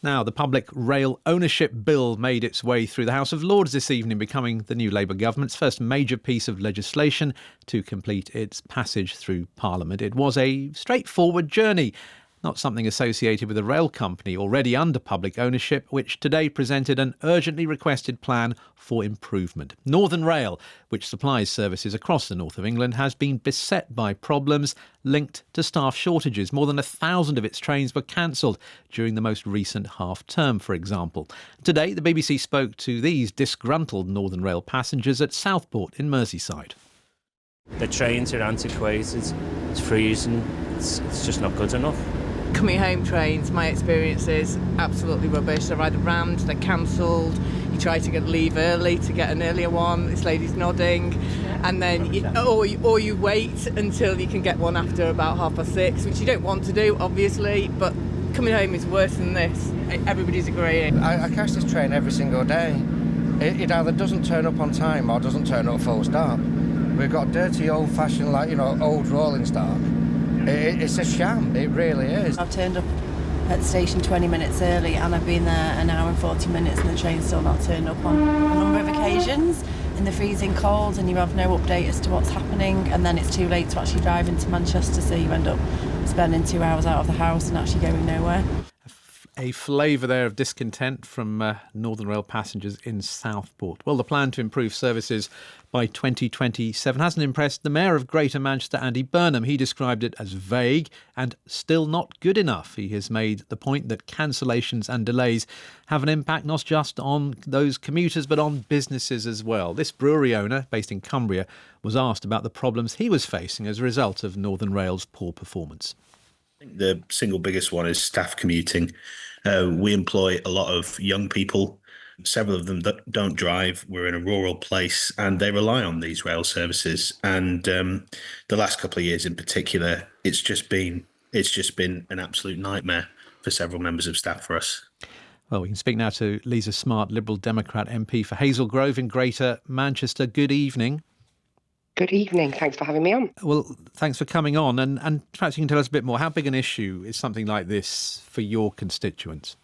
Now, the Public Rail Ownership Bill made its way through the House of Lords this evening, becoming the new Labour government's first major piece of legislation to complete its passage through Parliament. It was a straightforward journey, not something associated with a rail company already under public ownership, which today presented an urgently requested plan for improvement. Northern Rail, which supplies services across the north of England, has been beset by problems linked to staff shortages. More than 1,000 of its trains were cancelled during the most recent half-term, for example. Today, the BBC spoke to these disgruntled Northern Rail passengers at Southport in Merseyside. The trains are antiquated, it's freezing, it's just not good enough. Coming home trains, my experience is absolutely rubbish. They're either rammed, they're cancelled, you try to leave early to get an earlier one, this lady's nodding, and then or you wait until you can get one after about 6:30, which you don't want to do, obviously, but coming home is worse than this. Everybody's agreeing. I catch this train every single day. It either doesn't turn up on time or doesn't turn up full stop. We've got dirty, old-fashioned, old rolling stock. It's a sham, it really is. I've turned up at the station 20 minutes early and I've been there an hour and 40 minutes and the train's still not turned up on a number of occasions in the freezing cold, and you have no update as to what's happening, and then it's too late to actually drive into Manchester, so you end up spending 2 hours out of the house and actually going nowhere. A flavour there of discontent from Northern Rail passengers in Southport. Well, the plan to improve services by 2027 hasn't impressed the Mayor of Greater Manchester, Andy Burnham. He described it as vague and still not good enough. He has made the point that cancellations and delays have an impact not just on those commuters but on businesses as well. This brewery owner, based in Cumbria, was asked about the problems he was facing as a result of Northern Rail's poor performance. I think the single biggest one is staff commuting. We employ a lot of young people. Several of them that don't drive. We're in a rural place and they rely on these rail services. And the last couple of years in particular, it's just been an absolute nightmare for several members of staff for us. Well, we can speak now to Lisa Smart, Liberal Democrat MP for Hazel Grove in Greater Manchester. Good evening. Good evening. Thanks for having me on. Well, thanks for coming on. And perhaps you can tell us a bit more. How big an issue is something like this for your constituents?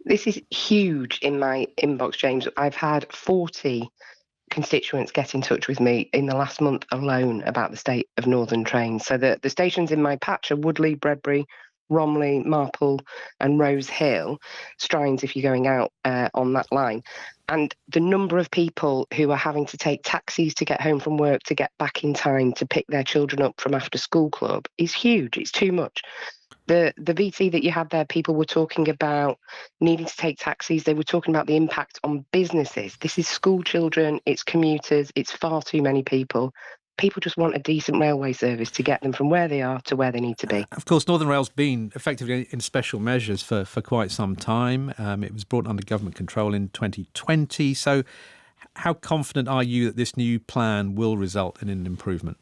This is huge in my inbox, James. I've had 40 constituents get in touch with me in the last month alone about the state of Northern trains. So the stations in my patch are Woodley, Bredbury, Romley, Marple and Rose Hill, Strines if you're going out on that line. And the number of people who are having to take taxis to get home from work, to get back in time to pick their children up from after school club is huge. It's too much. The VT that you had there, people were talking about needing to take taxis. They were talking about the impact on businesses. This is school children, it's commuters, it's far too many people. People just want a decent railway service to get them from where they are to where they need to be. Of course, Northern Rail's been effectively in special measures for quite some time. It was brought under government control in 2020. So how confident are you that this new plan will result in an improvement?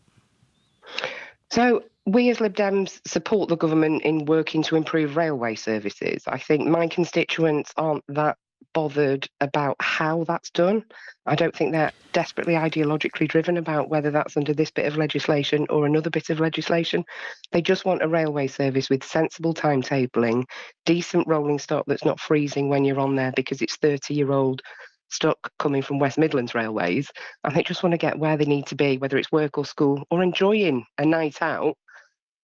So we as Lib Dems support the government in working to improve railway services. I think my constituents aren't that bothered about how that's done. I don't think they're desperately ideologically driven about whether that's under this bit of legislation or another bit of legislation. They just want a railway service with sensible timetabling, decent rolling stock that's not freezing when you're on there because it's 30-year-old stock coming from West Midlands Railways. And they just want to get where they need to be, whether it's work or school or enjoying a night out.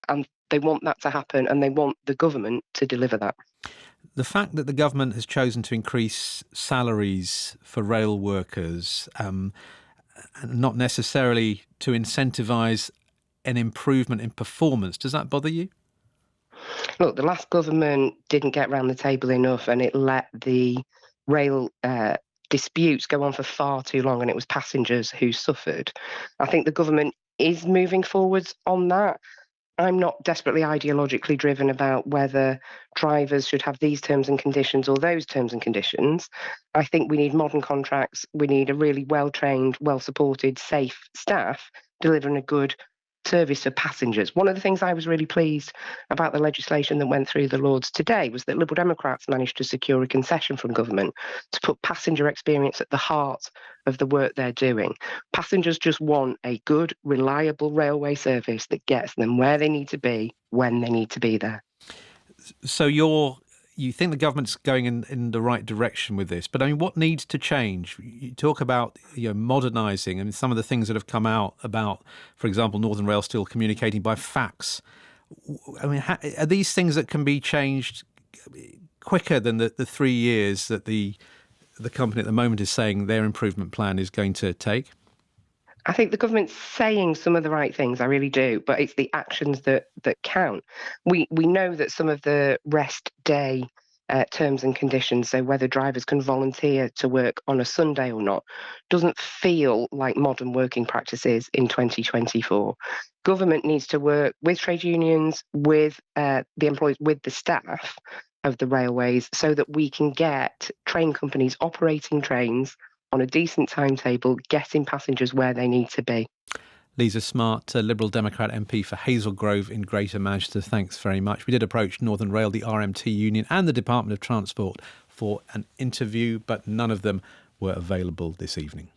And they want that to happen and they want the government to deliver that. The fact that the government has chosen to increase salaries for rail workers, and not necessarily to incentivise an improvement in performance, does that bother you? Look, the last government didn't get round the table enough and it let the rail disputes go on for far too long and it was passengers who suffered. I think the government is moving forwards on that. I'm not desperately ideologically driven about whether drivers should have these terms and conditions or those terms and conditions. I think we need modern contracts. We need a really well-trained, well-supported, safe staff delivering a good service for passengers. One of the things I was really pleased about the legislation that went through the Lords today was that Liberal Democrats managed to secure a concession from government to put passenger experience at the heart of the work they're doing. Passengers just want a good, reliable railway service that gets them where they need to be, when they need to be there. So you're you think the government's going in the right direction with this, but I mean, what needs to change? You talk about modernising, and some of the things that have come out about, for example, Northern Rail still communicating by fax. I mean, are these things that can be changed quicker than the 3 years that the company at the moment is saying their improvement plan is going to take? I think the government's saying some of the right things, I really do, but it's the actions that count. We know that some of the rest day terms and conditions, so whether drivers can volunteer to work on a Sunday or not, doesn't feel like modern working practices in 2024. Government needs to work with trade unions, with the employees, with the staff of the railways, so that we can get train companies operating trains on a decent timetable, getting passengers where they need to be. Lisa Smart, Liberal Democrat MP for Hazel Grove in Greater Manchester, thanks very much. We did approach Northern Rail, the RMT union and the Department of Transport for an interview, but none of them were available this evening.